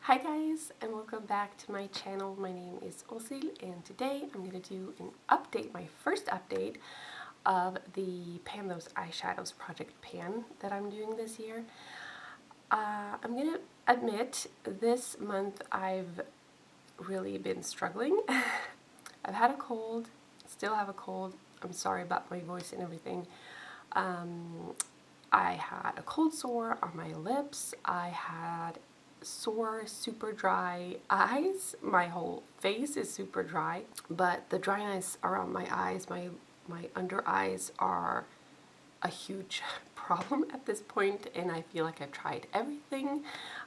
Hi guys, and welcome back to my channel. My name is Osil, and today I'm going to do an update, my first update of the Pan Those Eyeshadows project pan that I'm doing this year. I'm going to admit this month I've really been struggling. I've had a cold, still have a cold. I'm sorry about my voice and everything. I had a cold sore on my lips. I had sore, super dry eyes. My whole face is super dry, but the dryness around my eyes, my under eyes are a huge problem at this point, and I feel like I've tried everything.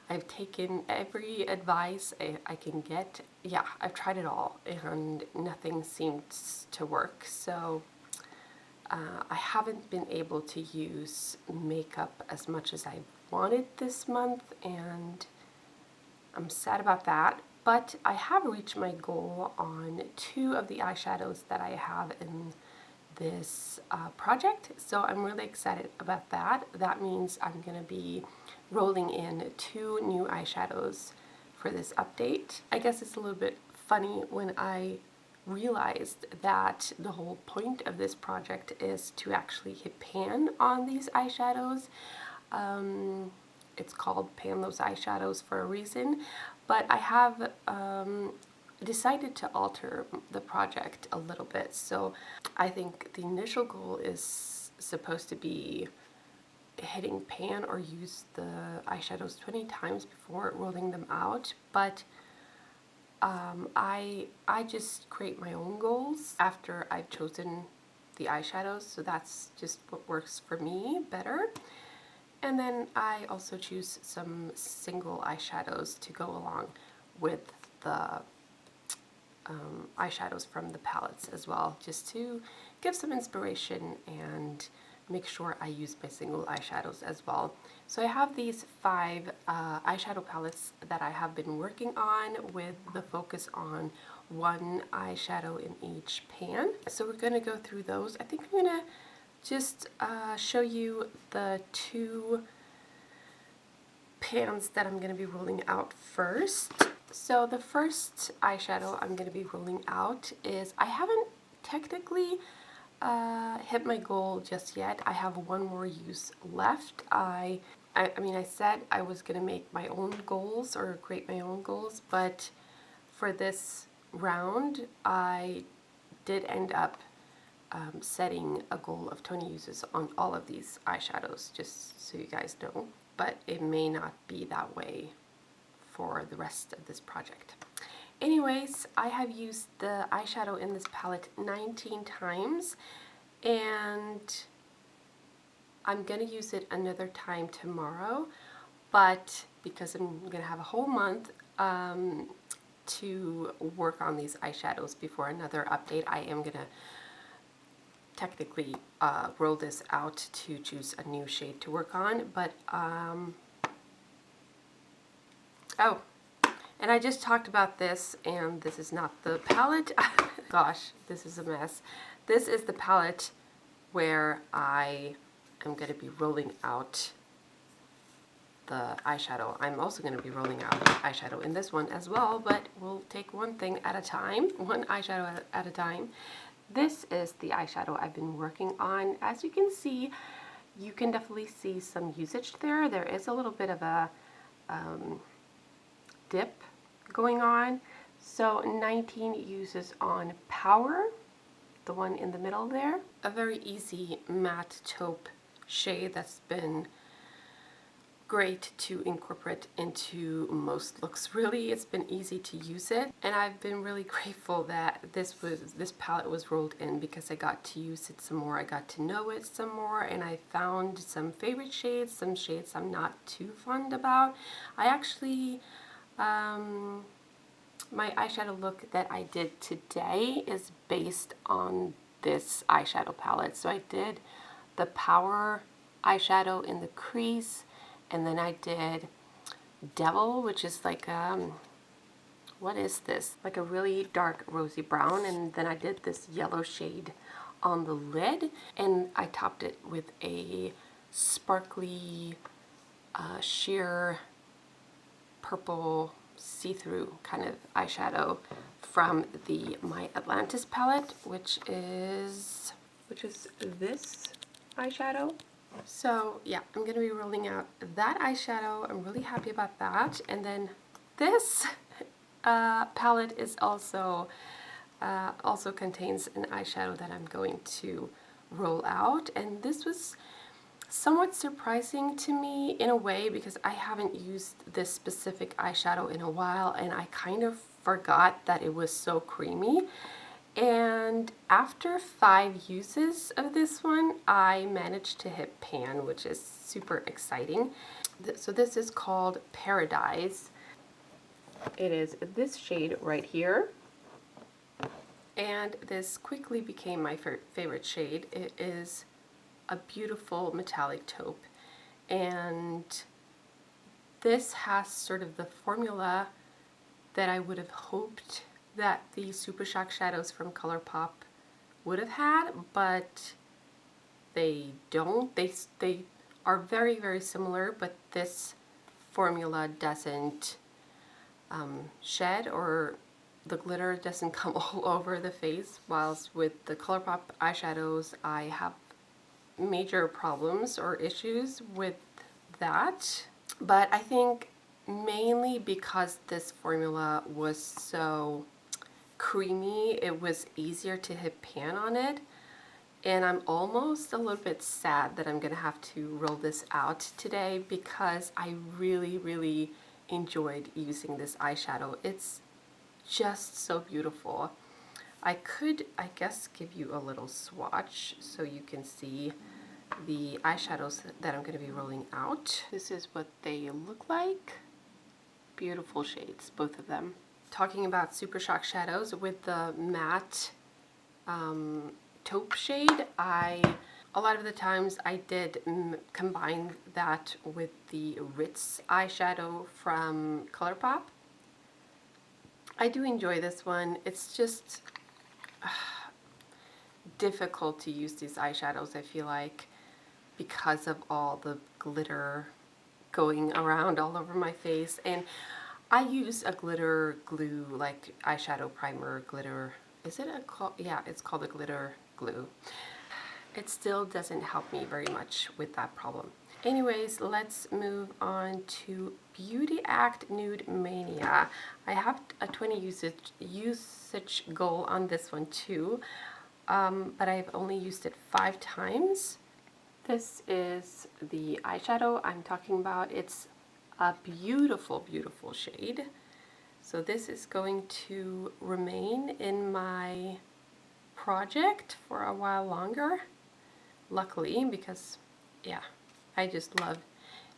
I've taken every advice I can get. Yeah, I've tried it all, and nothing seems to work. So I haven't been able to use makeup as much as I wanted this month, and I'm sad about that. But I have reached my goal on 2 of the eyeshadows that I have in this project, so I'm really excited about that. That means I'm going to be rolling in 2 new eyeshadows for this update. I guess it's a little bit funny when I realized that the whole point of this project is to actually hit pan on these eyeshadows. It's called Pan Those Eyeshadows for a reason, but I have decided to alter the project a little bit. So I think the initial goal is supposed to be hitting pan or use the eyeshadows 20 times before rolling them out, but I just create my own goals after I've chosen the eyeshadows, so that's just what works for me better. And then I also choose some single eyeshadows to go along with the eyeshadows from the palettes as well, just to give some inspiration and make sure I use my single eyeshadows as well. So I have these 5 eyeshadow palettes that I have been working on with the focus on 1 eyeshadow in each pan. So we're going to go through those. I think I'm going to just show you the 2 pans that I'm going to be rolling out first. So the first eyeshadow I'm going to be rolling out is, I haven't technically hit my goal just yet. I have 1 more use left. I mean, I said I was going to make my own goals or create my own goals, but for this round I did end up setting a goal of 20 uses on all of these eyeshadows, just so you guys know, but it may not be that way for the rest of this project. Anyways, I have used the eyeshadow in this palette 19 times, and I'm going to use it another time tomorrow, but because I'm going to have a whole month to work on these eyeshadows before another update, I am going to technically roll this out to choose a new shade to work on. But oh, and I just talked about this, and this is not the palette. Gosh, this is a mess. This is the palette where I am going to be rolling out the eyeshadow. I'm also going to be rolling out eyeshadow in this one as well, but we'll take one thing at a time, one eyeshadow at a time. This is the eyeshadow I've been working on. As you can see, you can definitely see some usage there. There is a little bit of a dip going on. So 19 uses on Power, the one in the middle there. A very easy matte taupe shade that's been great to incorporate into most looks. Really, it's been easy to use it, and I've been really grateful that this palette was rolled in, because I got to use it some more. I got to know it some more, and I found some favorite shades, some shades I'm not too fond about. I actually my eyeshadow look that I did today is based on this eyeshadow palette. So I did the Power eyeshadow in the crease, and then I did Devil, which is like what is this? Like a really dark rosy brown, and then I did this yellow shade on the lid, and I topped it with a sparkly sheer purple see-through kind of eyeshadow from the My Atlantis palette, which is this eyeshadow. So yeah, I'm gonna be rolling out that eyeshadow. I'm really happy about that. And then this palette is also contains an eyeshadow that I'm going to roll out, and this was somewhat surprising to me in a way because I haven't used this specific eyeshadow in a while, and I kind of forgot that it was so creamy. And after 5 uses of this one, I managed to hit pan, which is super exciting. So this is called Paradise. It is this shade right here. And this quickly became my favorite shade. It is a beautiful metallic taupe. And this has sort of the formula that I would have hoped that the Super Shock shadows from ColourPop would have had, but they don't. They are very, very similar, but this formula doesn't shed, or the glitter doesn't come all over the face, whilst with the ColourPop eyeshadows I have major problems or issues with that. But I think mainly because this formula was so creamy, it was easier to hit pan on it. And I'm almost a little bit sad that I'm gonna have to roll this out today because I really, really enjoyed using this eyeshadow. It's just so beautiful. I could, I guess, give you a little swatch so you can see the eyeshadows that I'm going to be rolling out. This is what they look like. Beautiful shades, both of them. Talking about Super Shock shadows, with the matte taupe shade, a lot of the times I did combine that with the Ritz eyeshadow from ColourPop. I do enjoy this one. It's just difficult to use these eyeshadows, I feel like, because of all the glitter going around all over my face. And I use a glitter glue, like eyeshadow primer glitter. Is it yeah, it's called a glitter glue. It still doesn't help me very much with that problem. Anyways, let's move on to BeautyAct Nude Mania. I have a 20 usage goal on this one too, but I've only used it 5 times. This is the eyeshadow I'm talking about. It's a beautiful, beautiful shade. So this is going to remain in my project for a while longer, luckily, because yeah, I just love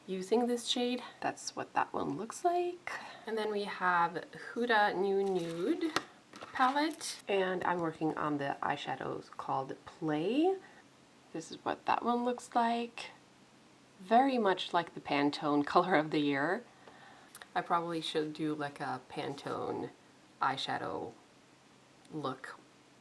using this shade. That's what that one looks like. And then we have Huda Nude palette, and I'm working on the eyeshadows called Play. This is what that one looks like. Very much like the Pantone color of the year. I probably should do like a Pantone eyeshadow look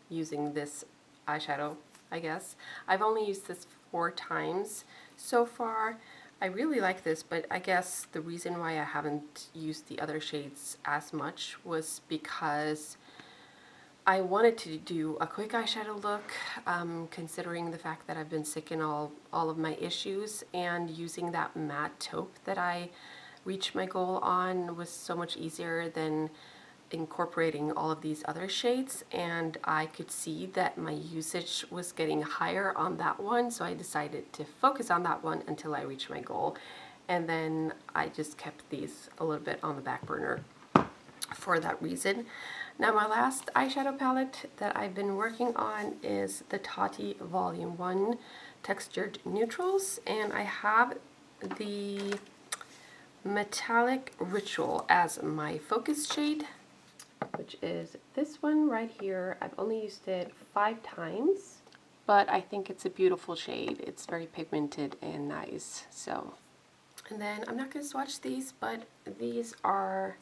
using this eyeshadow, I guess. I've only used this 4 times so far. I really like this, but I guess the reason why I haven't used the other shades as much was because I wanted to do a quick eyeshadow look, considering the fact that I've been sick and all of my issues, and using that matte taupe that I reached my goal on was so much easier than incorporating all of these other shades, and I could see that my usage was getting higher on that one, so I decided to focus on that one until I reached my goal. And then I just kept these a little bit on the back burner for that reason. Now my last eyeshadow palette that I've been working on is the Tati Volume 1 Textured Neutrals, and I have the Metallic Ritual as my focus shade, which is this one right here. I've only used it 5 times, but I think it's a beautiful shade. It's very pigmented and nice. So, and then I'm not going to swatch these, but these are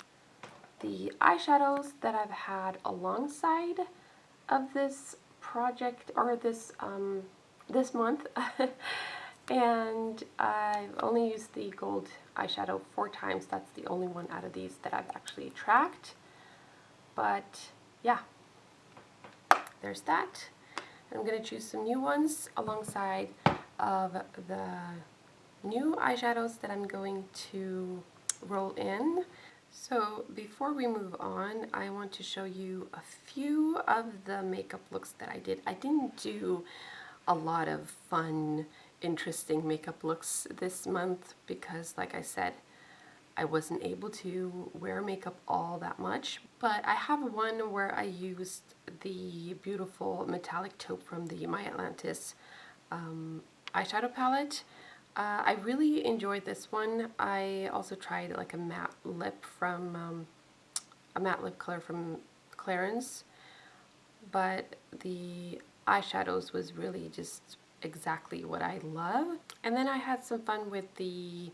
the eyeshadows that I've had alongside of this project, or this this month. And I've only used the gold eyeshadow 4 times. That's the only one out of these that I've actually tracked. But yeah, there's that. I'm going to choose some new ones alongside of the new eyeshadows that I'm going to roll in. So before we move on, I want to show you a few of the makeup looks that I did. I didn't do a lot of fun, interesting makeup looks this month because, like I said, I wasn't able to wear makeup all that much. But I have one where I used the beautiful metallic taupe from the My Atlantis eyeshadow palette. I really enjoyed this one. I also tried like a matte lip from a matte lip color from Clarins, but the eyeshadows was really just exactly what I love. And then I had some fun with the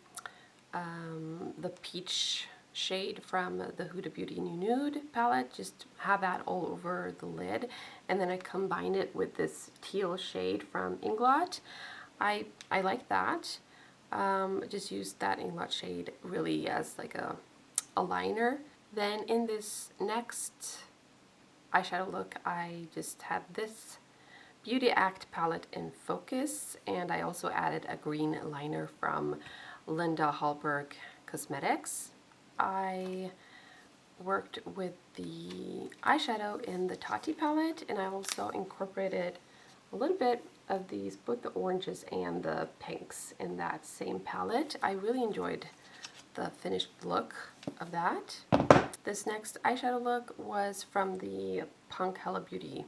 peach shade from the Huda Beauty Nude palette. Just have that all over the lid, and then I combined it with this teal shade from Inglot. I like that. Just used that Inglot shade really as like a liner. Then in this next eyeshadow look, I just had this BeautyAct palette in focus, and I also added a green liner from Linda Hallberg Cosmetics. I worked with the eyeshadow in the Tati palette, and I also incorporated a little bit of these, both the oranges and the pinks in that same palette. I really enjoyed the finished look of that. This next eyeshadow look was from the Punk Hella Beauty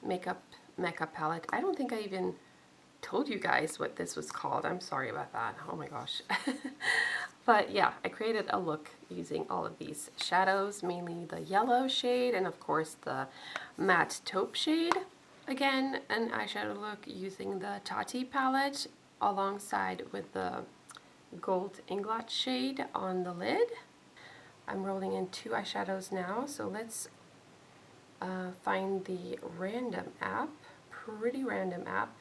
Makeup Mekka palette. I don't think I even told you guys what this was called. I'm sorry about that. Oh my gosh. But yeah, I created a look using all of these shadows, mainly the yellow shade and of course the matte taupe shade. Again, an eyeshadow look using the Tati palette alongside with the gold Inglot shade on the lid. I'm rolling in 2 eyeshadows now, so let's find the random app. Pretty Random app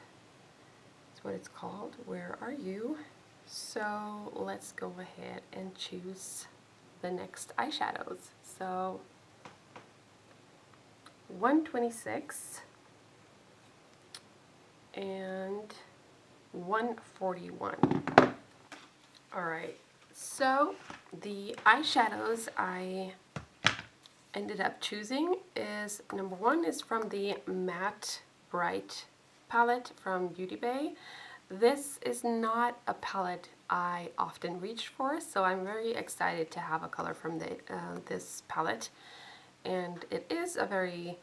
is what it's called. Where are you? So let's go ahead and choose the next eyeshadows. So 126 and 141. Alright, so the eyeshadows I ended up choosing is, number 1 is from the Matte Bright palette from BeautyBay. This is not a palette I often reach for, so I'm very excited to have a color from this palette. And it is a very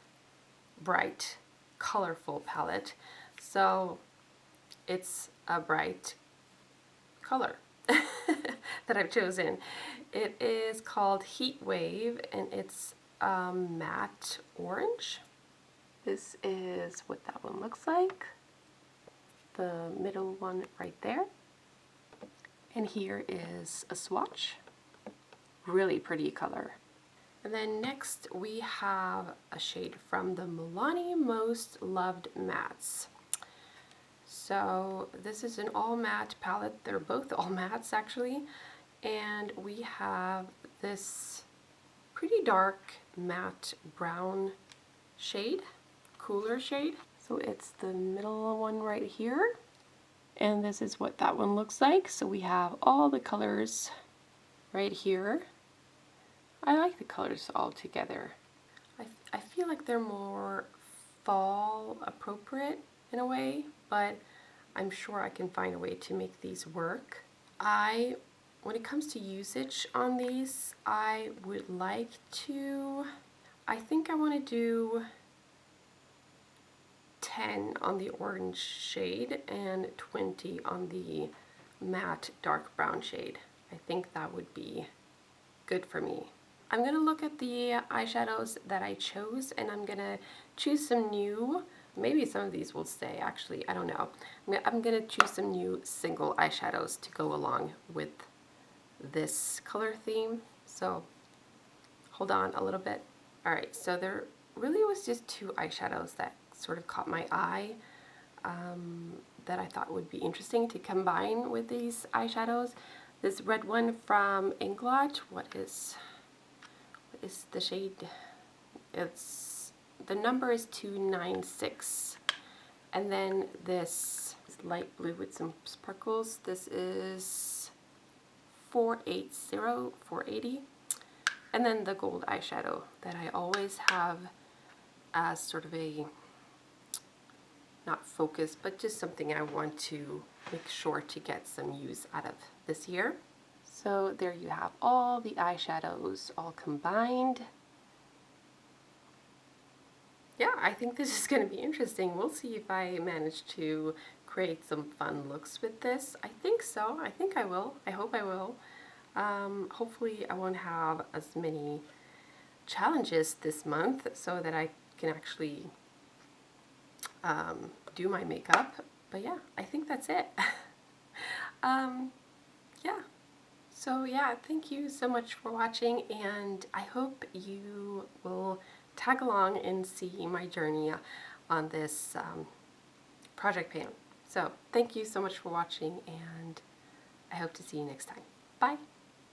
bright, colorful palette, so it's a bright color that I've chosen. It is called Heatwave, and it's matte orange. This is what that one looks like. The middle one right there. And here is a swatch. Really pretty color. And then next we have a shade from the Milani Most Loved Mattes. So this is an all matte palette. They're both all mattes actually. And we have this pretty dark matte brown shade, cooler shade. So it's the middle one right here. And this is what that one looks like. So we have all the colors right here. I like the colors all together. I feel like they're more fall appropriate in a way, but I'm sure I can find a way to make these work. When it comes to usage on these, I would like to, I think I want to do 10 on the orange shade and 20 on the matte dark brown shade. I think that would be good for me. I'm going to look at the eyeshadows that I chose, and I'm going to choose some new, maybe some of these will stay actually, I don't know. I'm going to choose some new single eyeshadows to go along with this color theme. So hold on a little bit. Alright, so there really was just 2 eyeshadows that sort of caught my eye. that I thought would be interesting to combine with these eyeshadows. This red one from Inglot, what is the shade? The number is 296. And then this is light blue with some sparkles. This is 480. And then the gold eyeshadow that I always have as sort of a, not focus, but just something I want to make sure to get some use out of this year. So there you have all the eyeshadows all combined. Yeah, I think this is going to be interesting. We'll see if I manage to create some fun looks with this. I think so. I think I will. I hope I will. Hopefully I won't have as many challenges this month so that I can actually do my makeup. But yeah, I think that's it. Yeah. So yeah, thank you so much for watching, and I hope you will tag along and see my journey on this project pan. So thank you so much for watching, and I hope to see you next time. Bye!